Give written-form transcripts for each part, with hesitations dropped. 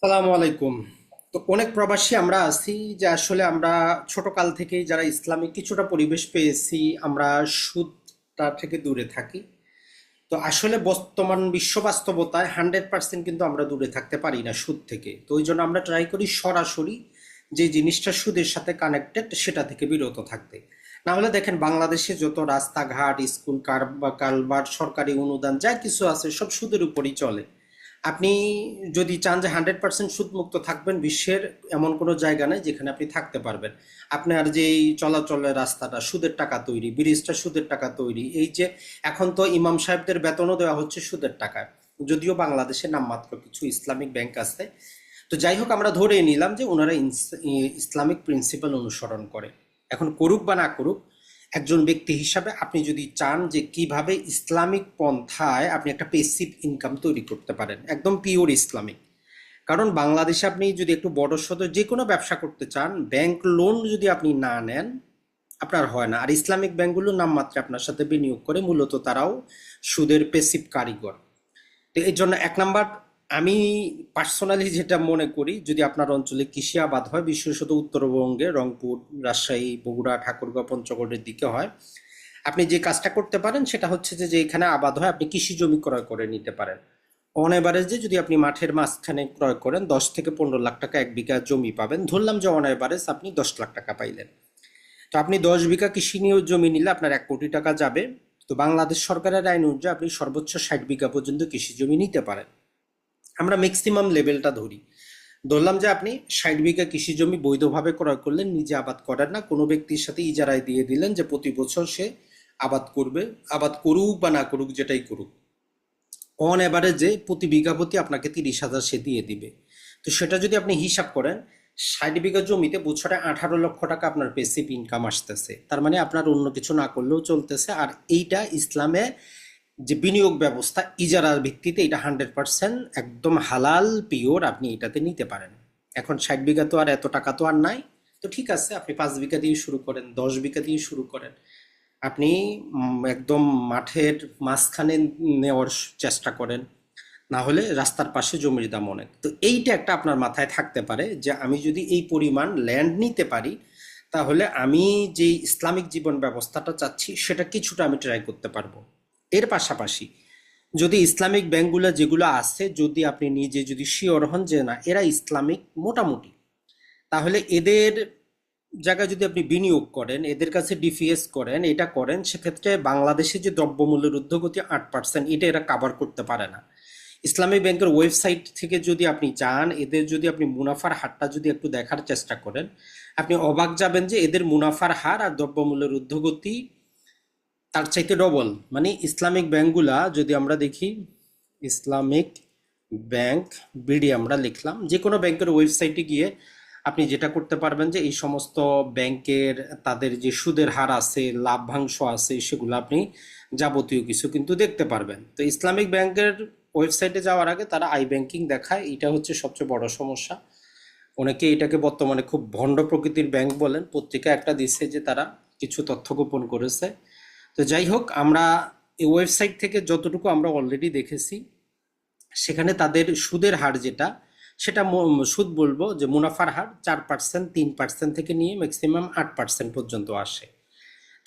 সালামু আলাইকুম। তো অনেক প্রবাসী আমরা আছি যে আসলে আমরা ছোট কাল থেকেই যারা ইসলামিক কিছুটা পরিবেশ পেয়েছি আমরা সুদটা থেকে দূরে থাকি। তো আসলে বর্তমান বিশ্ব বাস্তবতায় 100% কিন্তু আমরা দূরে থাকতে পারি না সুদ থেকে। তো ওই জন্য আমরা ট্রাই করি সরাসরি যে জিনিসটা সুদের সাথে কানেক্টেড সেটা থেকে বিরত থাকতে। না হলে দেখেন বাংলাদেশে যত রাস্তাঘাট স্কুল কালভার্ট সরকারি অনুদান যা কিছু আছে সব সুদের উপরই চলে। আপনি যদি চান যে 100% সুদ মুক্ত থাকবেন, বিশ্বের এমন কোনো জায়গা নেই যেখানে আপনি থাকতে পারবেন। আপনার যে এই চলাচলের রাস্তাটা সুদের টাকা তৈরি, ব্রিজটা সুদের টাকা তৈরি, এই যে এখন তো ইমাম সাহেবদের বেতনও দেওয়া হচ্ছে সুদের টাকায়। যদিও বাংলাদেশে নামমাত্র কিছু ইসলামিক ব্যাংক আছে। তো যাই হোক, আমরা ধরে নিলাম যে ওনারা ইসলামিক প্রিন্সিপাল অনুসরণ করে। এখন করুক বা না করুক, একজন ব্যক্তি হিসাবে আপনি যদি চান যে কিভাবে ইসলামিক পন্থায় আপনি একটা পেসিভ ইনকাম তৈরি করতে পারেন, একদম পিওর ইসলামিক। কারণ বাংলাদেশে আপনি যদি একটু বড় সড় যে কোনো ব্যবসা করতে চান, ব্যাংক লোন যদি আপনি না নেন আপনার হয় না। আর ইসলামিক ব্যাংকগুলো নামমাত্র আপনার সাথে বিনিয়োগ করে, মূলত তারাও সুদের পেসিভ কারিগর। তো এই জন্য এক নাম্বার, আমি পার্সোনালি যেটা মনে করি, যদি আপনার অঞ্চলে কৃষি আবাদ হয়, বিশেষত উত্তরবঙ্গে রংপুর, রাজশাহী, বগুড়া, ঠাকুরগাঁও, পঞ্চগড়ের দিকে হয়, আপনি যে কাজটা করতে পারেন সেটা হচ্ছে যে যেখানে আবাদ হয় আপনি কৃষি জমি ক্রয় করে নিতে পারেন। অন এভারেজে যদি আপনি মাঠের মাঝখানে ক্রয় করেন 10 থেকে 15 লাখ টাকা এক বিঘা জমি পাবেন। ধরলাম যে অন এভারেজ আপনি 10 লাখ টাকা পাইলেন। তো আপনি 10 বিঘা কৃষি নিয়ে জমি নিলে আপনার 1 কোটি টাকা যাবে। তো বাংলাদেশ সরকারের আইন অনুযায়ী আপনি সর্বোচ্চ 60 বিঘা পর্যন্ত কৃষি জমি নিতে পারেন। আমরা ম্যাক্সিমাম লেভেলটা ধরি, ধরলাম যে আপনি 60 বিঘা কৃষি জমি বৈধভাবে ক্রয় করলেন, নিজে আবাদ করেন না, কোনো ব্যক্তির সাথে ইজারায় দিয়ে দিলেন যে প্রতি বছর সে আবাদ করবে। আবাদ করুক বা না করুক, যেটাই করুক, অন এভারেজে প্রতি বিঘা প্রতি আপনাকে 30,000 সে দিয়ে দিবে। তো সেটা যদি আপনি হিসাব করেন, 60 বিঘা জমিতে বছরে 18 লক্ষ টাকা আপনার পেসিভ ইনকাম আসতেছে। তার মানে আপনার অন্য কিছু না করলেও চলতেছে। আর এইটা ইসলামে যে বিনিয়োগ ব্যবস্থা ইজারার ভিত্তিতে, এটা 100% একদম হালাল পিওর, আপনি এটাতে নিতে পারেন। এখন 60 বিঘা তো আর এত টাকা তো আর নাই। তো ঠিক আছে, আপনি 5 বিঘা দিয়ে শুরু করেন, 10 বিঘা দিয়ে শুরু করেন। আপনি একদম মাঠের মাঝখানে নেওয়ার চেষ্টা করেন, না হলে রাস্তার পাশে জমির দাম অনেক। তো এইটা একটা আপনার মাথায় থাকতে পারে যে আমি যদি এই পরিমাণ ল্যান্ড নিতে পারি, তাহলে আমি যে ইসলামিক জীবন ব্যবস্থাটা চাচ্ছি সেটা কিছুটা আমি ট্রাই করতে পারবো। এর পাশাপাশি যদি ইসলামিক ব্যাংকগুলো যেগুলো আছে, যদি আপনি নিজে যদি শিওর হন যে না এরা ইসলামিক মোটামুটি, তাহলে এদের জায়গায় যদি আপনি বিনিয়োগ করেন, এদের কাছে ডিপিএস করেন, এটা করেন, সেক্ষেত্রে বাংলাদেশে যে দ্রব্যমূল্যের ঊর্ধ্বগতি 8%, এটা এরা কাভার করতে পারে না। ইসলামিক ব্যাংকের ওয়েবসাইট থেকে যদি আপনি যান, এদের যদি আপনি মুনাফার হারটা যদি একটু দেখার চেষ্টা করেন, আপনি অবাক যাবেন যে এদের মুনাফার হার আর দ্রব্যমূল্যের ঊর্ধ্বগতি তার চাইতে ডবল। মানে ইসলামিক ব্যাংকগুলা যদি আমরা দেখি, ইসলামিক ব্যাংক বিডি আমরা লিখলাম, যে কোনো ব্যাংকের ওয়েবসাইটে গিয়ে আপনি যেটা করতে পারবেন যে এই সমস্ত ব্যাংকের তাদের যে সুদের হার আছে, লাভ্যাংশ আছে, সেগুলো আপনি যাবতীয় কিছু কিন্তু দেখতে পারবেন। তো ইসলামিক ব্যাংকের ওয়েবসাইটে যাওয়ার আগে তারা আই ব্যাংকিং দেখায়, এটা হচ্ছে সবচেয়ে বড় সমস্যা। অনেকে এটাকে বর্তমানে খুব ভণ্ড প্রকৃতির ব্যাংক বলেন। পত্রিকা একটা দিচ্ছে যে তারা কিছু তথ্য গোপন করেছে। তো যাই হোক, আমরা এই ওয়েবসাইট থেকে যতটুকু আমরা অলরেডি দেখেছি, সেখানে তাদের সুদের হার যেটা, সেটা সুদ বলবো যে মুনাফার হার 4%, 3% থেকে নিয়ে ম্যাক্সিমাম 8% পর্যন্ত আসে।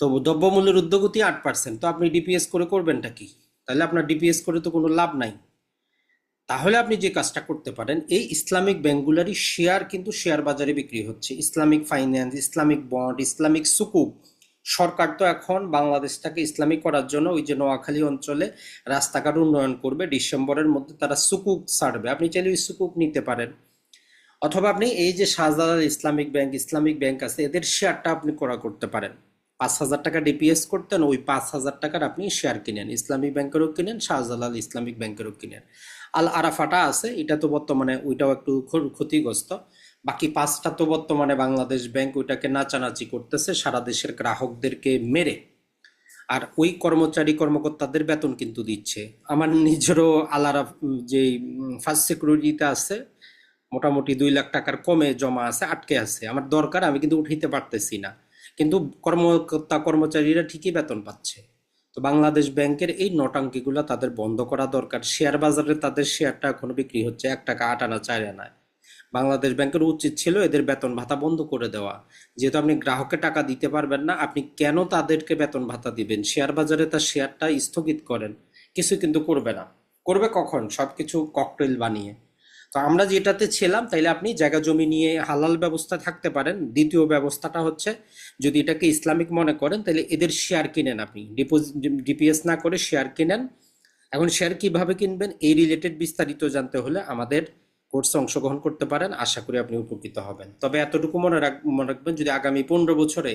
তো দ্রব্যমূল্যের ঊর্ধ্বগতি 8%, তো আপনি ডিপিএস করে করবেনটা কি? তাহলে আপনার ডিপিএস করে তো কোনো লাভ নাই। তাহলে আপনি যে কাজটা করতে পারেন, এই ইসলামিক ব্যাংকগুলোরই শেয়ার কিন্তু শেয়ার বাজারে বিক্রি হচ্ছে। Islamic finance, Islamic bond, Islamic সুকুক। সরকার তো এখন বাংলাদেশটাকে ইসলামিক করার জন্য ওই যে নোয়াখালী অঞ্চলে রাস্তাঘাট উন্নয়ন করবে, ডিসেম্বরের মধ্যে তারা সুকুক ছাড়বে। আপনি চাইলে ওই সুকুক নিতে পারেন। অথবা আপনি এই যে শাহজালাল ইসলামিক ব্যাংক আছে, এদের শেয়ারটা আপনি করা করতে পারেন। 5,000 টাকা ডিপিএস করতেন, ওই 5,000 টাকার আপনি শেয়ার কিনেন, ইসলামিক ব্যাংকেরও কিনেন, শাহজালাল ইসলামিক ব্যাংকেরও কিনেন। আল আরাফাটা আছে, এটা তো বর্তমানে ওইটাও একটু ক্ষতিগ্রস্ত। বাকি 5টা তো বর্তমানে বাংলাদেশ ব্যাংক ওইটাকে নাচানাচি করতেছে সারা দেশের গ্রাহকদেরকে মেরে। আর ওই কর্মচারী কর্মকর্তাদের বেতন কিন্তু দিচ্ছে। আমার নিজেরও আলারা যে ফার্স্ট সিকিউরিটিতে আছে, মোটামুটি 2 লাখ টাকার কমে জমা আছে, আটকে আছে। আমার দরকার, আমি কিন্তু উঠাইতে পারতেছি না, কিন্তু কর্মকর্তা কর্মচারীরা ঠিকই বেতন পাচ্ছে। তো বাংলাদেশ ব্যাংকের এই নটাঙ্কিগুলো তাদের বন্ধ করা দরকার। শেয়ার বাজারে তাদের শেয়ারটা এখনো বিক্রি হচ্ছে 1 টাকা 8 আনা 4 আনায়। বাংলাদেশ ব্যাংকের উচিত ছিল এদের বেতন ভাতা বন্ধ করে দেওয়া। যেহেতু আপনি গ্রাহককে টাকা দিতে পারবেন না, আপনি কেন তাদেরকে বেতন ভাতা দিবেন? শেয়ার বাজারে তার শেয়ারটা স্থগিত করেন। কিছু কিন্তু করবে না। করবে কখন? সবকিছু ককটেল বানিয়ে। তো আমরা যেটাতে ছিলাম, তাইলে আপনি জায়গা জমি নিয়ে হালাল ব্যবস্থা থাকতে পারেন। দ্বিতীয় ব্যবস্থাটা হচ্ছে, যদি এটাকে ইসলামিক মনে করেন তাহলে এদের শেয়ার কিনেন, আপনি ডিপোজিট ডিপিএস না করে শেয়ার কিনেন। এখন শেয়ার কিভাবে কিনবেন এই রিলেটেড বিস্তারিত জানতে হলে আমাদের কোর্সে অংশগ্রহণ করতে পারেন, আশা করি আপনি উপকৃত হবেন। তবে এতটুকু মনে রাখবেন, যদি আগামী 15 বছরে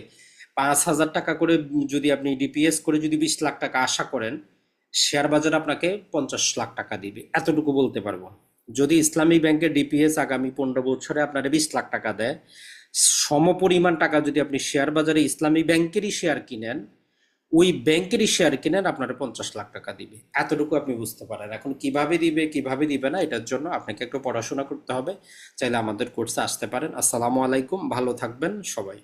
5,000 টাকা করে যদি আপনি ডিপিএস করে যদি 20 লাখ টাকা আশা করেন, শেয়ার বাজার আপনাকে 50 লাখ টাকা দিবে, এতটুকু বলতে পারবো। যদি ইসলামী ব্যাংকের ডিপিএস আগামী 15 বছরে আপনারা 20 লাখ টাকা দেয়, সমপরিমাণ টাকা যদি আপনি শেয়ার বাজারে ইসলামী ব্যাংকেরই শেয়ার কিনেন, ওই ব্যাংকেরই শেয়ার কিনেন, আপনার 50 লাখ টাকা দিবে। এতটুকু আপনি বুঝতে পারেন। এখন কিভাবে দিবে কিভাবে দিবে না, এটার জন্য আপনাকে একটু পড়াশোনা করতে হবে। চাইলে আমাদের কোর্সে আসতে পারেন। আসসালামু আলাইকুম, ভালো থাকবেন সবাই।